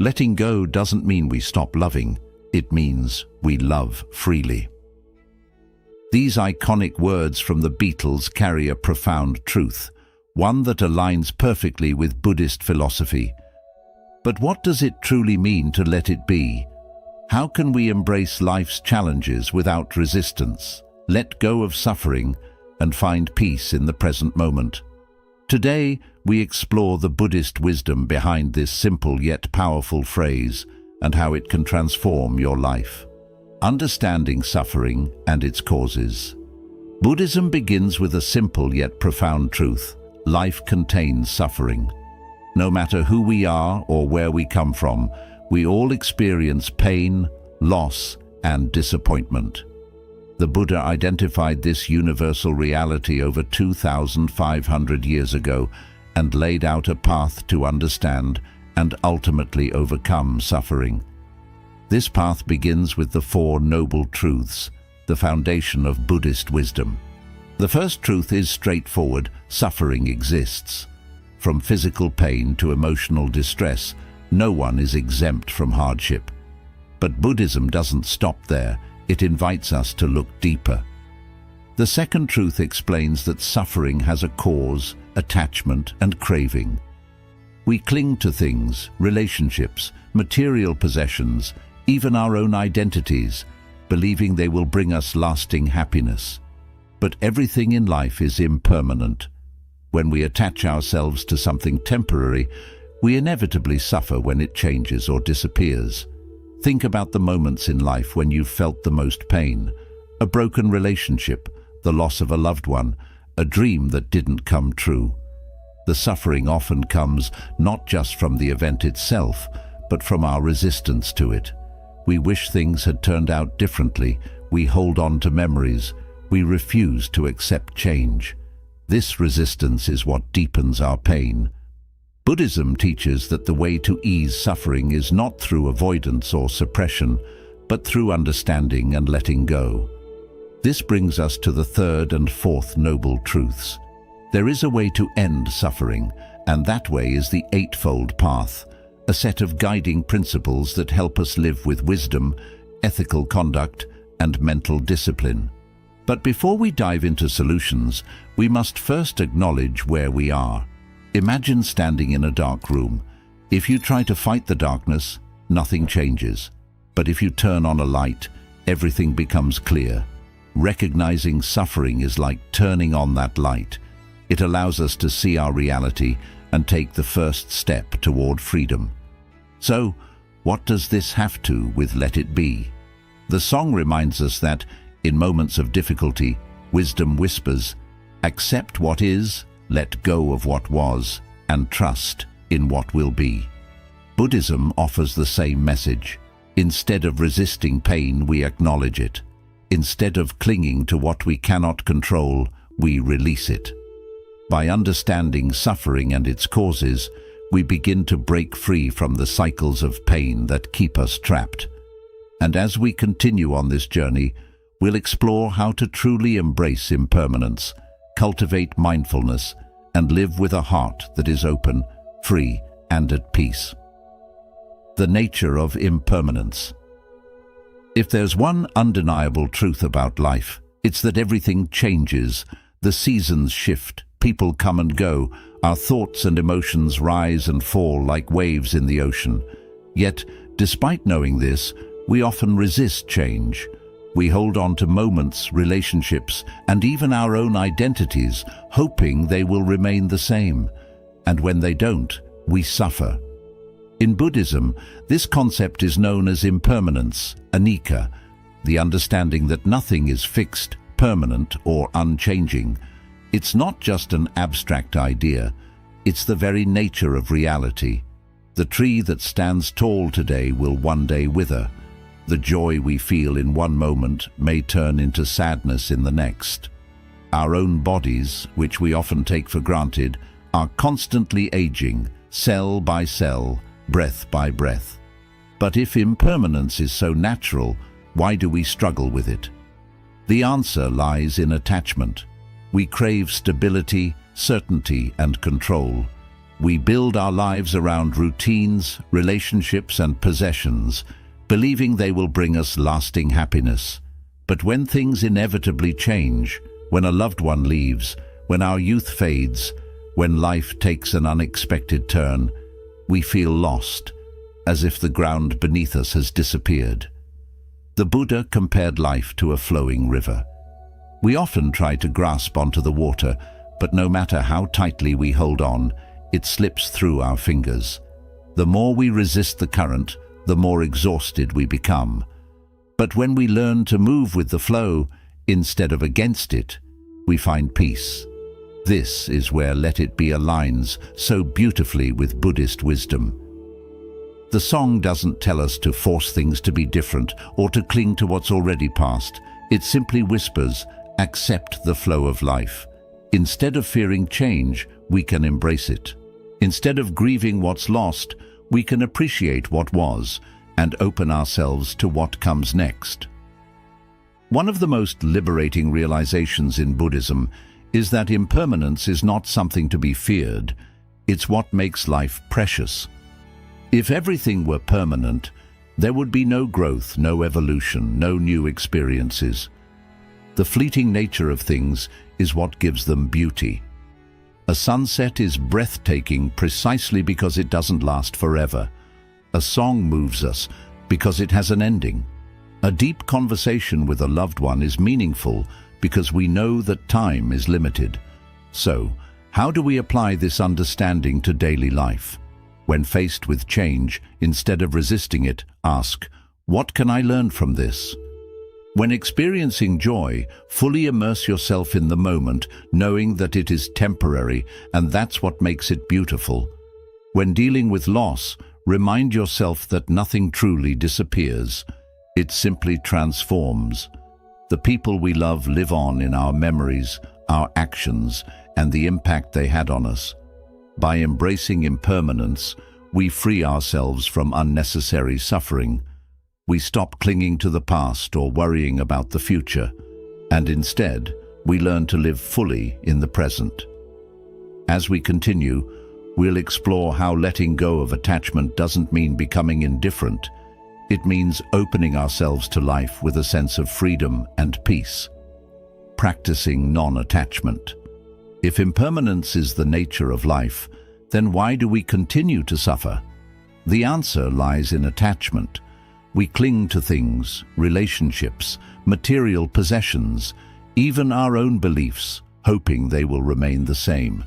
Letting go doesn't mean we stop loving, it means we love freely. These iconic words from the Beatles carry a profound truth, one that aligns perfectly with Buddhist philosophy. But what does it truly mean to let it be? How can we embrace life's challenges without resistance, let go of suffering, and find peace in the present moment? Today, we explore the Buddhist wisdom behind this simple yet powerful phrase and how it can transform your life. Understanding suffering and its causes. Buddhism begins with a simple yet profound truth: life contains suffering. No matter who we are or where we come from, we all experience pain, loss, and disappointment. The Buddha identified this universal reality over 2,500 years ago and laid out a path to understand and ultimately overcome suffering. This path begins with the Four Noble Truths, the foundation of Buddhist wisdom. The first truth is straightforward: suffering exists. From physical pain to emotional distress, no one is exempt from hardship. But Buddhism doesn't stop there. It invites us to look deeper. The second truth explains that suffering has a cause, attachment, and craving. We cling to things, relationships, material possessions, even our own identities, believing they will bring us lasting happiness. But everything in life is impermanent. When we attach ourselves to something temporary, we inevitably suffer when it changes or disappears. Think about the moments in life when you've felt the most pain: a broken relationship, the loss of a loved one, a dream that didn't come true. The suffering often comes not just from the event itself, but from our resistance to it. We wish things had turned out differently. We hold on to memories. We refuse to accept change. This resistance is what deepens our pain. Buddhism teaches that the way to ease suffering is not through avoidance or suppression, but through understanding and letting go. This brings us to the third and fourth noble truths. There is a way to end suffering, and that way is the Eightfold Path, a set of guiding principles that help us live with wisdom, ethical conduct, and mental discipline. But before we dive into solutions, we must first acknowledge where we are. Imagine standing in a dark room. If you try to fight the darkness, nothing changes. But if you turn on a light, everything becomes clear. Recognizing suffering is like turning on that light. It allows us to see our reality and take the first step toward freedom. So, what does this have to with Let It Be? The song reminds us that, in moments of difficulty, wisdom whispers, accept what is, let go of what was, and trust in what will be. Buddhism offers the same message. Instead of resisting pain, we acknowledge it. Instead of clinging to what we cannot control, we release it. By understanding suffering and its causes, we begin to break free from the cycles of pain that keep us trapped. And as we continue on this journey, we'll explore how to truly embrace impermanence, cultivate mindfulness, and live with a heart that is open, free, and at peace. The nature of impermanence. If there's one undeniable truth about life, it's that everything changes. The seasons shift, people come and go, our thoughts and emotions rise and fall like waves in the ocean. Yet, despite knowing this, we often resist change. We hold on to moments, relationships, and even our own identities, hoping they will remain the same. And when they don't, we suffer. In Buddhism, this concept is known as impermanence, anicca, the understanding that nothing is fixed, permanent, or unchanging. It's not just an abstract idea, it's the very nature of reality. The tree that stands tall today will one day wither. The joy we feel in one moment may turn into sadness in the next. Our own bodies, which we often take for granted, are constantly aging, cell by cell, breath by breath. But if impermanence is so natural, why do we struggle with it? The answer lies in attachment. We crave stability, certainty, and control. We build our lives around routines, relationships, and possessions, believing they will bring us lasting happiness. But when things inevitably change, when a loved one leaves, when our youth fades, when life takes an unexpected turn, we feel lost, as if the ground beneath us has disappeared. The Buddha compared life to a flowing river. We often try to grasp onto the water, but no matter how tightly we hold on, it slips through our fingers. The more we resist the current, the more exhausted we become. But when we learn to move with the flow, instead of against it, we find peace. This is where Let It Be aligns so beautifully with Buddhist wisdom. The song doesn't tell us to force things to be different or to cling to what's already past. It simply whispers, accept the flow of life. Instead of fearing change, we can embrace it. Instead of grieving what's lost, we can appreciate what was and open ourselves to what comes next. One of the most liberating realizations in Buddhism is that impermanence is not something to be feared. It's what makes life precious. If everything were permanent, there would be no growth, no evolution, no new experiences. The fleeting nature of things is what gives them beauty. A sunset is breathtaking precisely because it doesn't last forever. A song moves us because it has an ending. A deep conversation with a loved one is meaningful because we know that time is limited. So, how do we apply this understanding to daily life? When faced with change, instead of resisting it, ask, what can I learn from this? When experiencing joy, fully immerse yourself in the moment, knowing that it is temporary, and that's what makes it beautiful. When dealing with loss, remind yourself that nothing truly disappears. It simply transforms. The people we love live on in our memories, our actions, and the impact they had on us. By embracing impermanence, we free ourselves from unnecessary suffering. We stop clinging to the past or worrying about the future, and instead, we learn to live fully in the present. As we continue, we'll explore how letting go of attachment doesn't mean becoming indifferent. It means opening ourselves to life with a sense of freedom and peace. Practicing non-attachment. If impermanence is the nature of life, then why do we continue to suffer? The answer lies in attachment. We cling to things, relationships, material possessions, even our own beliefs, hoping they will remain the same.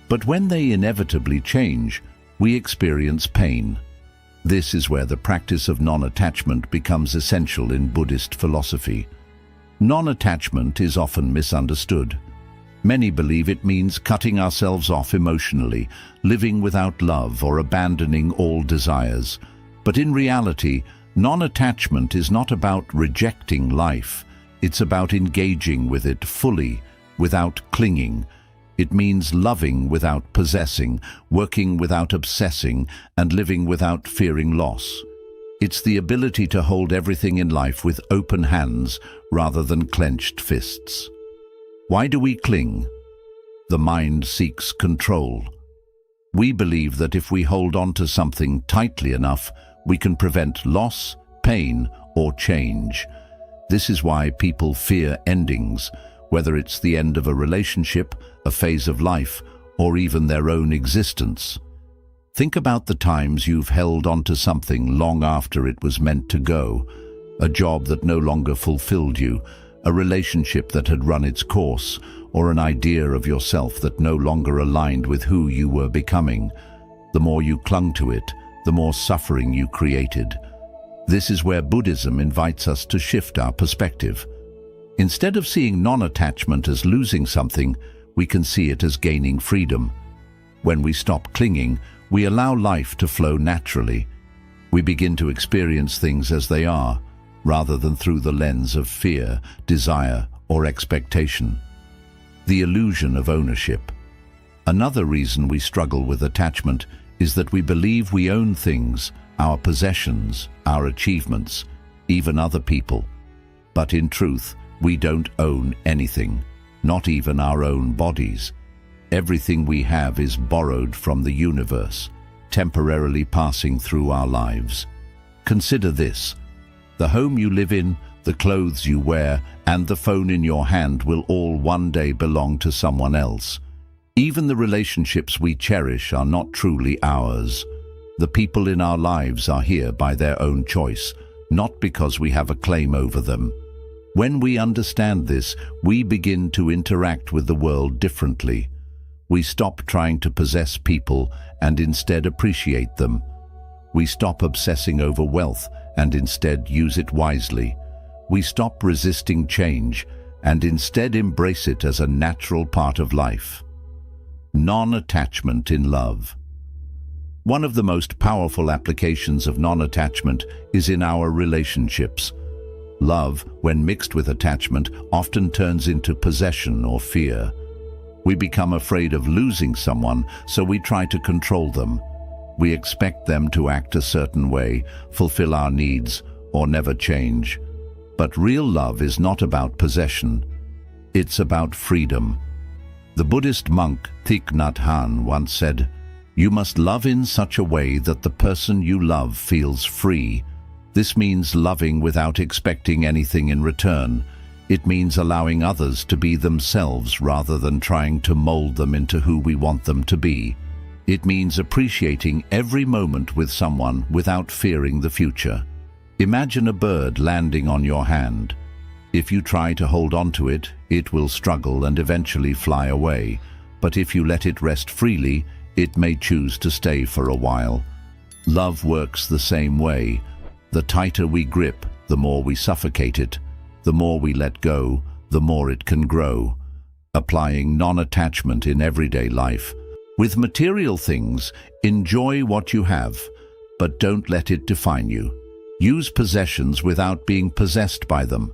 But when they inevitably change, we experience pain. This is where the practice of non-attachment becomes essential in Buddhist philosophy. Non-attachment is often misunderstood. Many believe it means cutting ourselves off emotionally, living without love, or abandoning all desires. But in reality, non-attachment is not about rejecting life. It's about engaging with it fully, without clinging. It means loving without possessing, working without obsessing, and living without fearing loss. It's the ability to hold everything in life with open hands rather than clenched fists. Why do we cling? The mind seeks control. We believe that if we hold on to something tightly enough, we can prevent loss, pain, or change. This is why people fear endings, whether it's the end of a relationship, a phase of life, or even their own existence. Think about the times you've held onto something long after it was meant to go. A job that no longer fulfilled you, a relationship that had run its course, or an idea of yourself that no longer aligned with who you were becoming. The more you clung to it, the more suffering you created. This is where Buddhism invites us to shift our perspective. Instead of seeing non-attachment as losing something, we can see it as gaining freedom. When we stop clinging, we allow life to flow naturally. We begin to experience things as they are, rather than through the lens of fear, desire, or expectation. The illusion of ownership. Another reason we struggle with attachment is that we believe we own things, our possessions, our achievements, even other people. But in truth, we don't own anything, not even our own bodies. everything we have is borrowed from the universe, temporarily passing through our lives. Consider this: the home you live in, the clothes you wear, and the phone in your hand will all one day belong to someone else. Even the relationships we cherish are not truly ours. The people in our lives are here by their own choice, not because we have a claim over them. When we understand this, we begin to interact with the world differently. We stop trying to possess people and instead appreciate them. We stop obsessing over wealth and instead use it wisely. We stop resisting change and instead embrace it as a natural part of life. Non-attachment in love. One of the most powerful applications of non-attachment is in our relationships. Love, when mixed with attachment, often turns into possession or fear. We become afraid of losing someone, so we try to control them. We expect them to act a certain way, fulfill our needs, or never change. But real love is not about possession. It's about freedom. The Buddhist monk Thich Nhat Hanh once said, "You must love in such a way that the person you love feels free." This means loving without expecting anything in return. It means allowing others to be themselves rather than trying to mold them into who we want them to be. It means appreciating every moment with someone without fearing the future. Imagine a bird landing on your hand. If you try to hold on to it, it will struggle and eventually fly away. But if you let it rest freely, it may choose to stay for a while. Love works the same way. The tighter we grip, the more we suffocate it. The more we let go, the more it can grow. Applying non-attachment in everyday life. With material things, enjoy what you have, but don't let it define you. Use possessions without being possessed by them.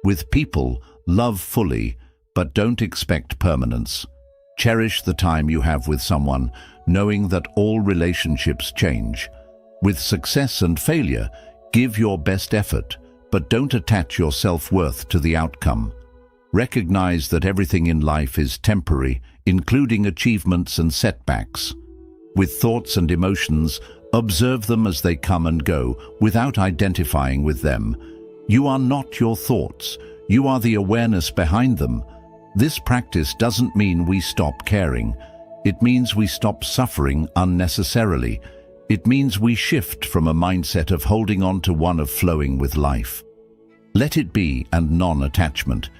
With people, love fully, but don't expect permanence. Cherish the time you have with someone, knowing that all relationships change. With success and failure, give your best effort, but don't attach your self-worth to the outcome. Recognize that everything in life is temporary, including achievements and setbacks. With thoughts and emotions, observe them as they come and go, without identifying with them. You are not your thoughts. You are the awareness behind them. This practice doesn't mean we stop caring. It means we stop suffering unnecessarily. It means we shift from a mindset of holding on to one of flowing with life. Let it be and non-attachment.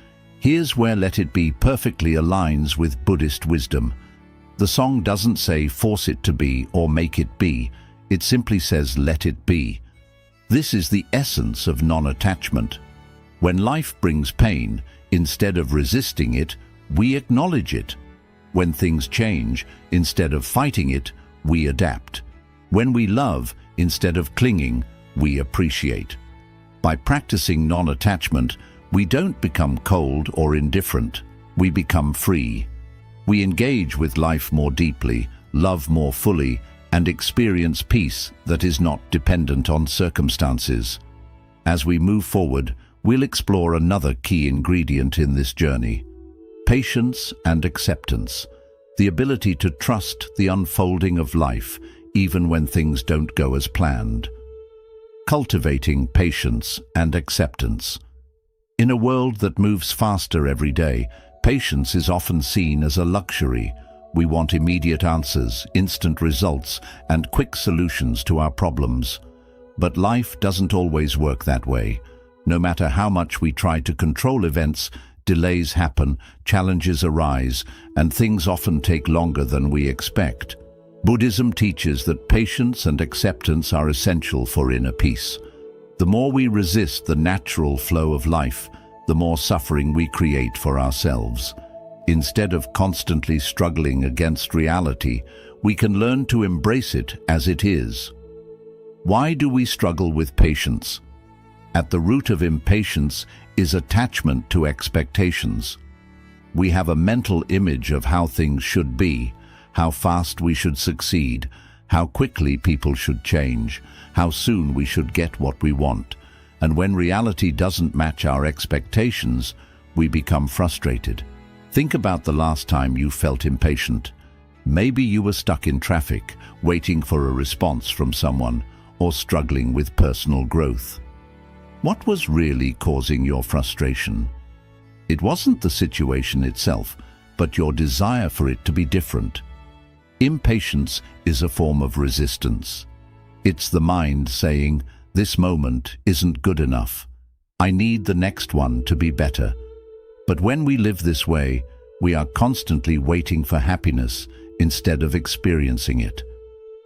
Here's where let it be perfectly aligns with Buddhist wisdom. The song doesn't say force it to be or make it be. It simply says let it be. This is the essence of non-attachment. When life brings pain, instead of resisting it, we acknowledge it. When things change, instead of fighting it, we adapt. When we love, instead of clinging, we appreciate. By practicing non-attachment, we don't become cold or indifferent. We become free. We engage with life more deeply, love more fully, and experience peace that is not dependent on circumstances. As we move forward, we'll explore another key ingredient in this journey: patience and acceptance, the ability to trust the unfolding of life, even when things don't go as planned. Cultivating patience and acceptance. In a world that moves faster every day, patience is often seen as a luxury. We want immediate answers, instant results, and quick solutions to our problems. But life doesn't always work that way. No matter how much we try to control events, delays happen, challenges arise, and things often take longer than we expect. Buddhism teaches that patience and acceptance are essential for inner peace. The more we resist the natural flow of life, the more suffering we create for ourselves. Instead of constantly struggling against reality, we can learn to embrace it as it is. Why do we struggle with patience? At the root of impatience is attachment to expectations. We have a mental image of how things should be, how fast we should succeed, how quickly people should change, how soon we should get what we want. And when reality doesn't match our expectations, we become frustrated. Think about the last time you felt impatient. Maybe you were stuck in traffic, waiting for a response from someone, or struggling with personal growth. What was really causing your frustration? It wasn't the situation itself, but your desire for it to be different. Impatience is a form of resistance. It's the mind saying, "This moment isn't good enough. I need the next one to be better." But when we live this way, we are constantly waiting for happiness instead of experiencing it.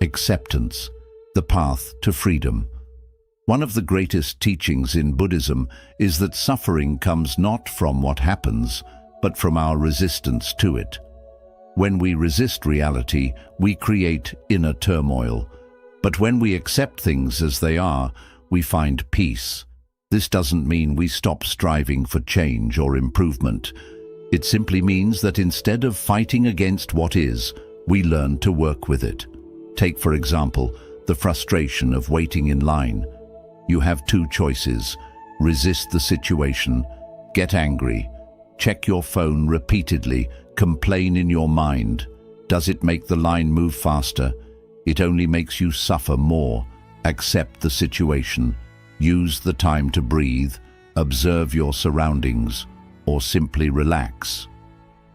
Acceptance, the path to freedom. One of the greatest teachings in Buddhism is that suffering comes not from what happens, but from our resistance to it. When we resist reality, we create inner turmoil. But when we accept things as they are, we find peace. This doesn't mean we stop striving for change or improvement. It simply means that instead of fighting against what is, we learn to work with it. Take, for example, the frustration of waiting in line. You have two choices: resist the situation, get angry, check your phone repeatedly, complain in your mind. Does it make the line move faster? It only makes you suffer more. Accept the situation. Use the time to breathe, observe your surroundings, or simply relax.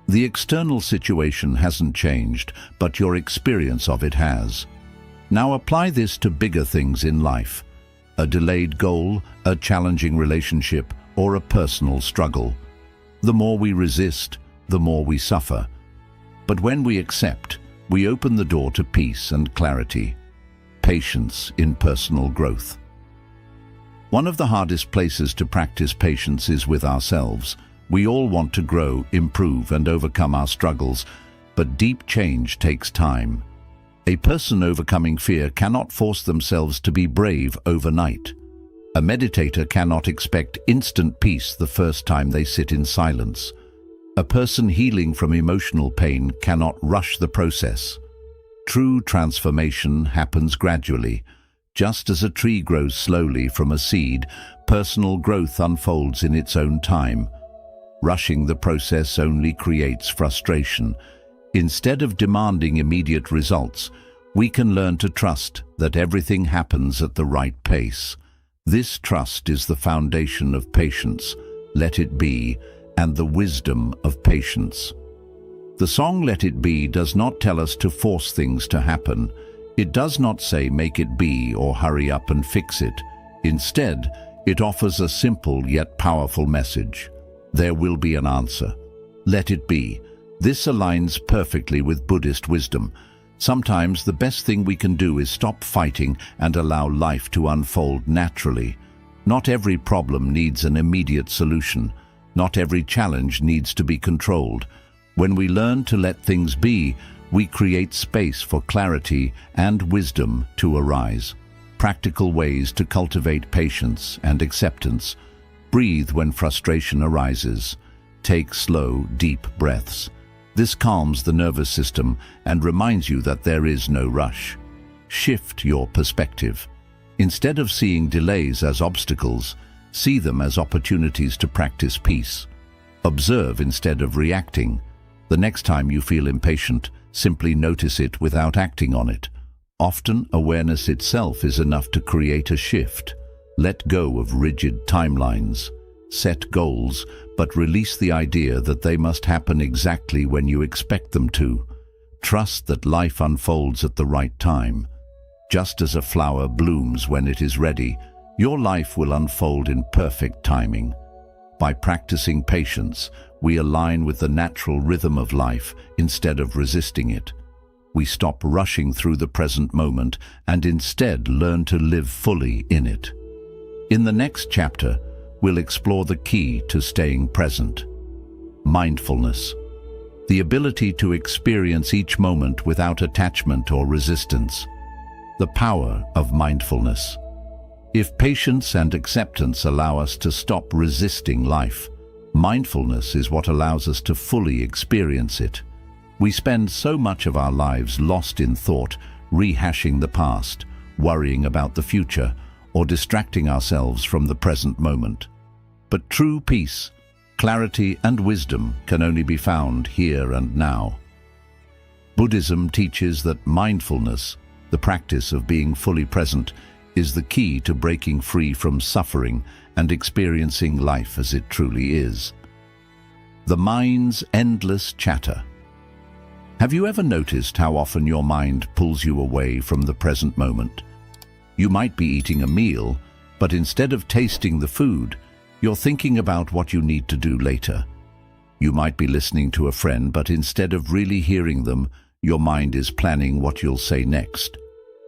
The external situation hasn't changed, but your experience of it has. Now apply this to bigger things in life. A delayed goal, a challenging relationship, or a personal struggle. The more we resist, the more we suffer. But when we accept, we open the door to peace and clarity. Patience in personal growth. One of the hardest places to practice patience is with ourselves. We all want to grow, improve, and overcome our struggles, but deep change takes time. A person overcoming fear cannot force themselves to be brave overnight. A meditator cannot expect instant peace the first time they sit in silence. A person healing from emotional pain cannot rush the process. True transformation happens gradually. Just as a tree grows slowly from a seed, personal growth unfolds in its own time. Rushing the process only creates frustration. Instead of demanding immediate results, we can learn to trust that everything happens at the right pace. This trust is the foundation of patience, let it be, and the wisdom of patience. The song Let It Be does not tell us to force things to happen. It does not say make it be or hurry up and fix it. Instead, it offers a simple yet powerful message. There will be an answer. Let it be. This aligns perfectly with Buddhist wisdom. Sometimes the best thing we can do is stop fighting and allow life to unfold naturally. Not every problem needs an immediate solution. Not every challenge needs to be controlled. When we learn to let things be, we create space for clarity and wisdom to arise. Practical ways to cultivate patience and acceptance. Breathe when frustration arises. Take slow, deep breaths. This calms the nervous system and reminds you that there is no rush. Shift your perspective. Instead of seeing delays as obstacles, see them as opportunities to practice peace. Observe instead of reacting. The next time you feel impatient, simply notice it without acting on it. Often, awareness itself is enough to create a shift. Let go of rigid timelines. Set goals, but release the idea that they must happen exactly when you expect them to. Trust that life unfolds at the right time. Just as a flower blooms when it is ready, your life will unfold in perfect timing. By practicing patience, we align with the natural rhythm of life instead of resisting it. We stop rushing through the present moment and instead learn to live fully in it. In the next chapter, we'll explore the key to staying present. Mindfulness. The ability to experience each moment without attachment or resistance. The power of mindfulness. If patience and acceptance allow us to stop resisting life, mindfulness is what allows us to fully experience it. We spend so much of our lives lost in thought, rehashing the past, worrying about the future, or distracting ourselves from the present moment. But true peace, Clarity and wisdom can only be found here and now. Buddhism teaches that mindfulness, the practice of being fully present, is the key to breaking free from suffering and experiencing life as it truly is. The mind's endless chatter. Have you ever noticed how often your mind pulls you away from the present moment? You might be eating a meal, but instead of tasting the food, you're thinking about what you need to do later. You might be listening to a friend, but instead of really hearing them, your mind is planning what you'll say next.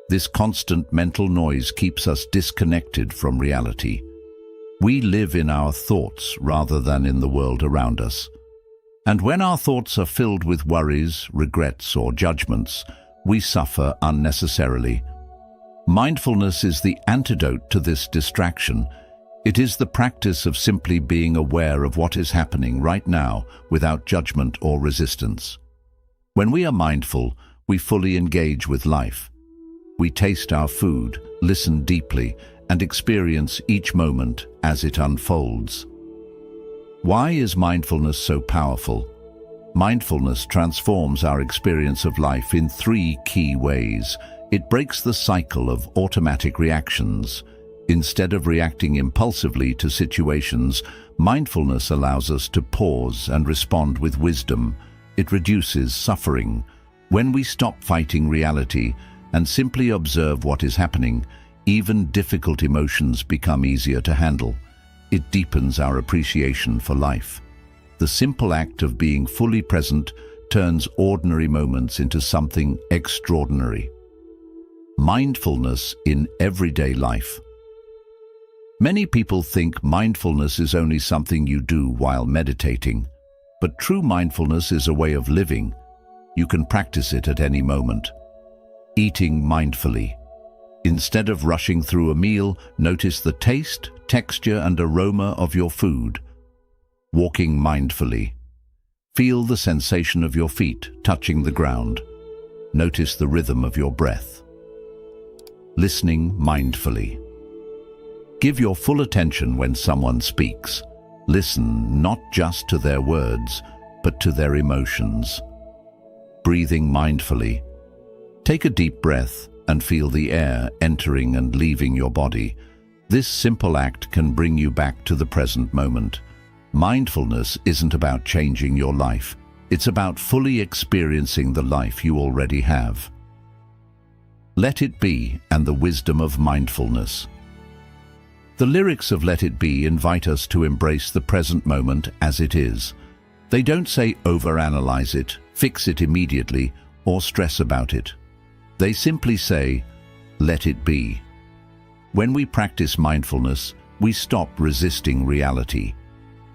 This constant mental noise keeps us disconnected from reality. We live in our thoughts rather than in the world around us. And when our thoughts are filled with worries, regrets, or judgments, we suffer unnecessarily. Mindfulness is the antidote to this distraction. It is the practice of simply being aware of what is happening right now without judgment or resistance. When we are mindful, we fully engage with life. We taste our food, listen deeply, and experience each moment as it unfolds. Why is mindfulness so powerful? Mindfulness transforms our experience of life in three key ways. It breaks the cycle of automatic reactions. Instead of reacting impulsively to situations, mindfulness allows us to pause and respond with wisdom. It reduces suffering. When we stop fighting reality and simply observe what is happening, even difficult emotions become easier to handle. It deepens our appreciation for life. The simple act of being fully present turns ordinary moments into something extraordinary. Mindfulness in everyday life. Many people think mindfulness is only something you do while meditating, but true mindfulness is a way of living. You can practice it at any moment. Eating mindfully. Instead of rushing through a meal, notice the taste, texture, and aroma of your food. Walking mindfully. Feel the sensation of your feet touching the ground. Notice the rhythm of your breath. Listening mindfully. Give your full attention when someone speaks. Listen not just to their words, but to their emotions. Breathing mindfully. Take a deep breath and feel the air entering and leaving your body. This simple act can bring you back to the present moment. Mindfulness isn't about changing your life. It's about fully experiencing the life you already have. Let It Be and the Wisdom of Mindfulness. The lyrics of Let It Be invite us to embrace the present moment as it is. They don't say overanalyze it, fix it immediately, or stress about it. They simply say, let it be. When we practice mindfulness, we stop resisting reality.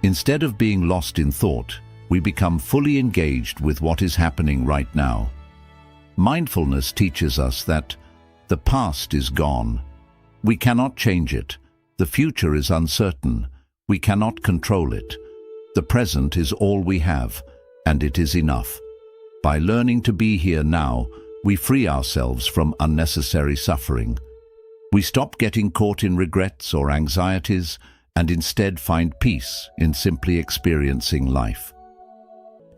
Instead of being lost in thought, we become fully engaged with what is happening right now. Mindfulness teaches us that the past is gone. We cannot change it. The future is uncertain. We cannot control it. The present is all we have, and it is enough. By learning to be here now, we free ourselves from unnecessary suffering. We stop getting caught in regrets or anxieties and instead find peace in simply experiencing life.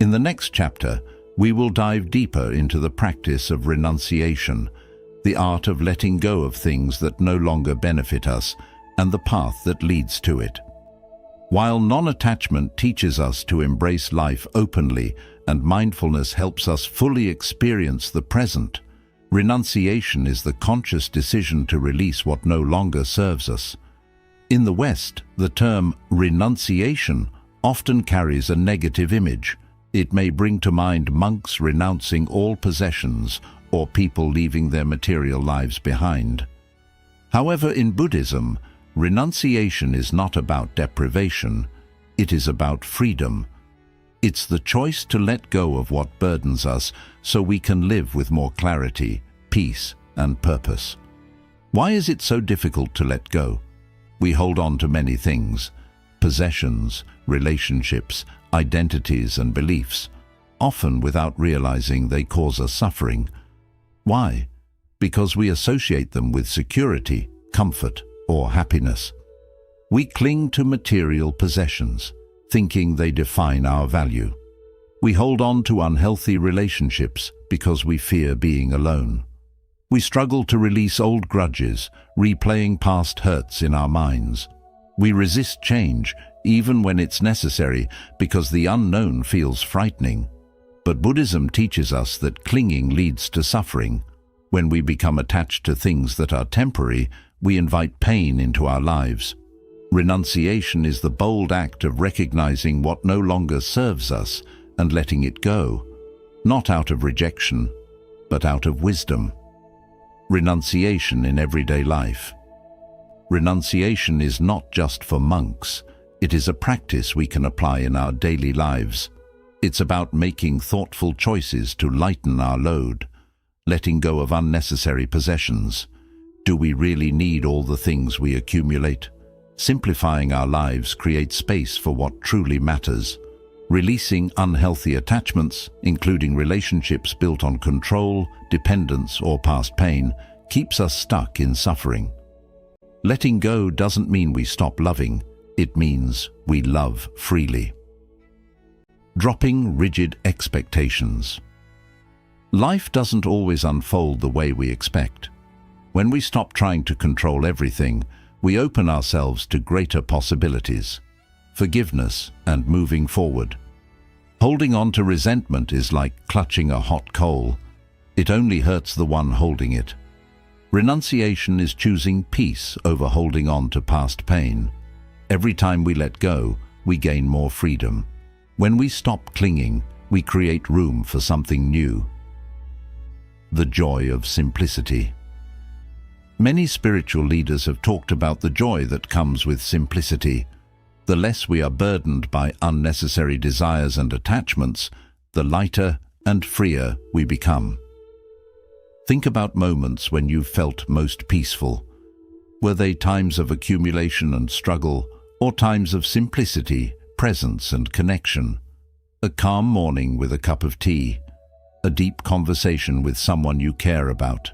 In the next chapter, we will dive deeper into the practice of renunciation, the art of letting go of things that no longer benefit us, and the path that leads to it. While non-attachment teaches us to embrace life openly and mindfulness helps us fully experience the present, renunciation is the conscious decision to release what no longer serves us. In the West, the term renunciation often carries a negative image. It may bring to mind monks renouncing all possessions or people leaving their material lives behind. However, in Buddhism, renunciation is not about deprivation, it is about freedom. It's the choice to let go of what burdens us so we can live with more clarity, peace, and purpose. Why is it so difficult to let go? We hold on to many things: possessions, relationships, identities, and beliefs, often without realizing they cause us suffering. Why? Because we associate them with security, comfort, or happiness. We cling to material possessions. thinking they define our value. We hold on to unhealthy relationships because we fear being alone. We struggle to release old grudges, replaying past hurts in our minds. We resist change, even when it's necessary, because the unknown feels frightening. But Buddhism teaches us that clinging leads to suffering. When we become attached to things that are temporary, we invite pain into our lives. Renunciation is the bold act of recognizing what no longer serves us and letting it go, not out of rejection, but out of wisdom. Renunciation in everyday life. Renunciation is not just for monks. It is a practice we can apply in our daily lives. It's about making thoughtful choices to lighten our load, letting go of unnecessary possessions. Do we really need all the things we accumulate? Simplifying our lives creates space for what truly matters. Releasing unhealthy attachments, including relationships built on control, dependence, or past pain, keeps us stuck in suffering. Letting go doesn't mean we stop loving. It means we love freely. Dropping rigid expectations. Life doesn't always unfold the way we expect. When we stop trying to control everything, we open ourselves to greater possibilities, forgiveness, and moving forward. Holding on to resentment is like clutching a hot coal. It only hurts the one holding it. Renunciation is choosing peace over holding on to past pain. Every time we let go, we gain more freedom. When we stop clinging, we create room for something new. The joy of simplicity. Many spiritual leaders have talked about the joy that comes with simplicity. The less we are burdened by unnecessary desires and attachments, the lighter and freer we become. Think about moments when you felt most peaceful. Were they times of accumulation and struggle, or times of simplicity, presence, and connection? A calm morning with a cup of tea, a deep conversation with someone you care about,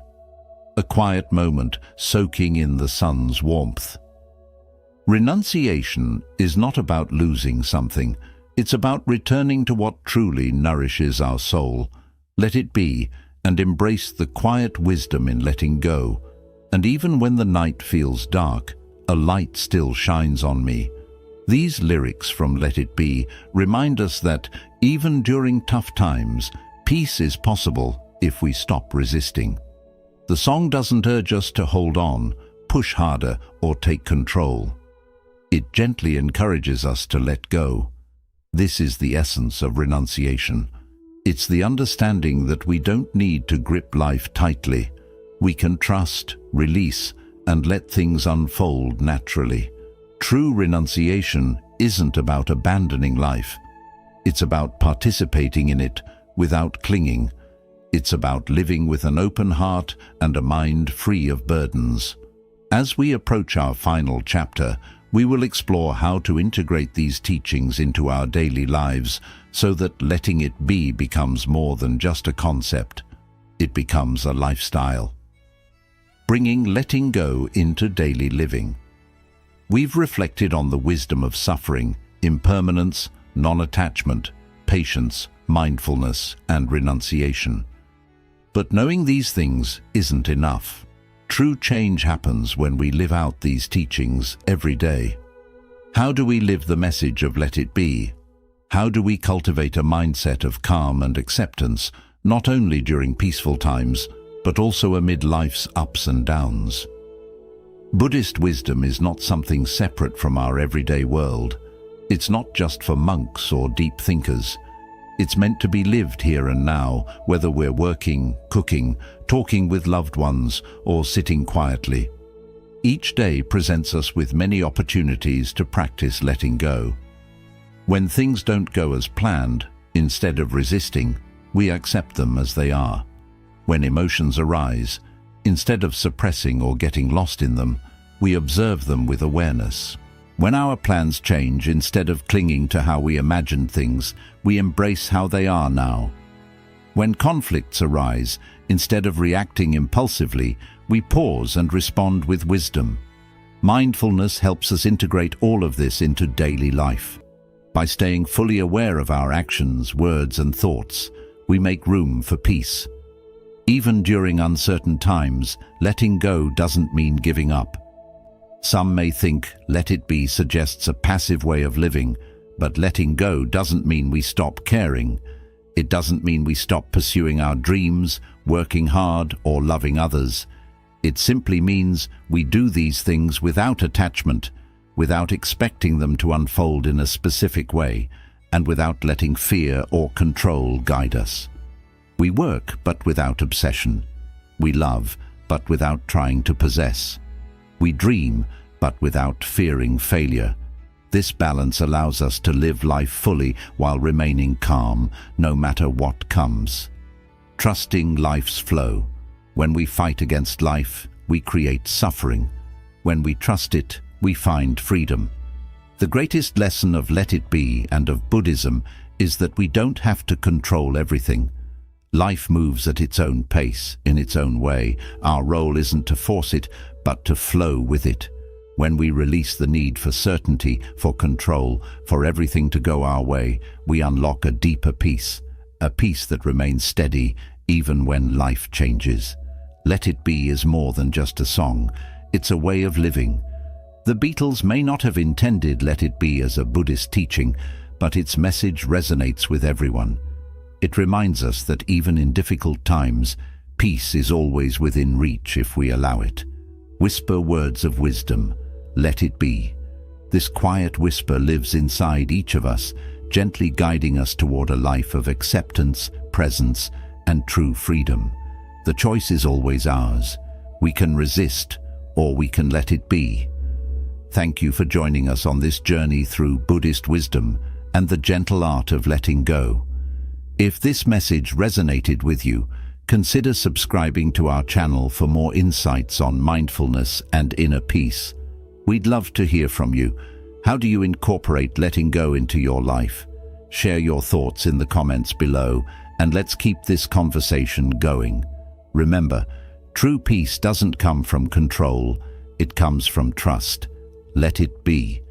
a quiet moment soaking in the sun's warmth. Renunciation is not about losing something. It's about returning to what truly nourishes our soul. Let it be, and embrace the quiet wisdom in letting go. And even when the night feels dark, a light still shines on me. These lyrics from Let It Be remind us that, even during tough times, peace is possible if we stop resisting. The song doesn't urge us to hold on, push harder, or take control. It gently encourages us to let go. This is the essence of renunciation. It's the understanding that we don't need to grip life tightly. We can trust, release, and let things unfold naturally. True renunciation isn't about abandoning life. It's about participating in it without clinging. It's about living with an open heart and a mind free of burdens. As we approach our final chapter, we will explore how to integrate these teachings into our daily lives so that letting it be becomes more than just a concept. It becomes a lifestyle. Bringing letting go into daily living. We've reflected on the wisdom of suffering, impermanence, non-attachment, patience, mindfulness, and renunciation. But knowing these things isn't enough. True change happens when we live out these teachings every day. How do we live the message of Let It Be? How do we cultivate a mindset of calm and acceptance, not only during peaceful times, but also amid life's ups and downs? Buddhist wisdom is not something separate from our everyday world. It's not just for monks or deep thinkers. It's meant to be lived here and now, whether we're working, cooking, talking with loved ones, or sitting quietly. Each day presents us with many opportunities to practice letting go. When things don't go as planned, instead of resisting, we accept them as they are. When emotions arise, instead of suppressing or getting lost in them, we observe them with awareness. When our plans change, instead of clinging to how we imagined things, we embrace how they are now. When conflicts arise, instead of reacting impulsively, we pause and respond with wisdom. Mindfulness helps us integrate all of this into daily life. By staying fully aware of our actions, words, and thoughts, we make room for peace. Even during uncertain times, letting go doesn't mean giving up. Some may think let it be suggests a passive way of living, but letting go doesn't mean we stop caring. It doesn't mean we stop pursuing our dreams, working hard, or loving others. It simply means we do these things without attachment, without expecting them to unfold in a specific way, and without letting fear or control guide us. We work, but without obsession. We love, but without trying to possess. We dream, but without fearing failure. This balance allows us to live life fully while remaining calm, no matter what comes. Trusting life's flow. When we fight against life, we create suffering. When we trust it, we find freedom. The greatest lesson of Let It Be and of Buddhism is that we don't have to control everything. Life moves at its own pace, in its own way. Our role isn't to force it, but to flow with it. When we release the need for certainty, for control, for everything to go our way, we unlock a deeper peace, a peace that remains steady even when life changes. Let It Be is more than just a song. It's a way of living. The Beatles may not have intended Let It Be as a Buddhist teaching, but its message resonates with everyone. It reminds us that even in difficult times, peace is always within reach if we allow it. Whisper words of wisdom. Let it be. This quiet whisper lives inside each of us, gently guiding us toward a life of acceptance, presence, and true freedom. The choice is always ours. We can resist, or we can let it be. Thank you for joining us on this journey through Buddhist wisdom and the gentle art of letting go. If this message resonated with you, consider subscribing to our channel for more insights on mindfulness and inner peace. We'd love to hear from you. How do you incorporate letting go into your life? Share your thoughts in the comments below, and let's keep this conversation going. Remember, true peace doesn't come from control, it comes from trust. Let it be.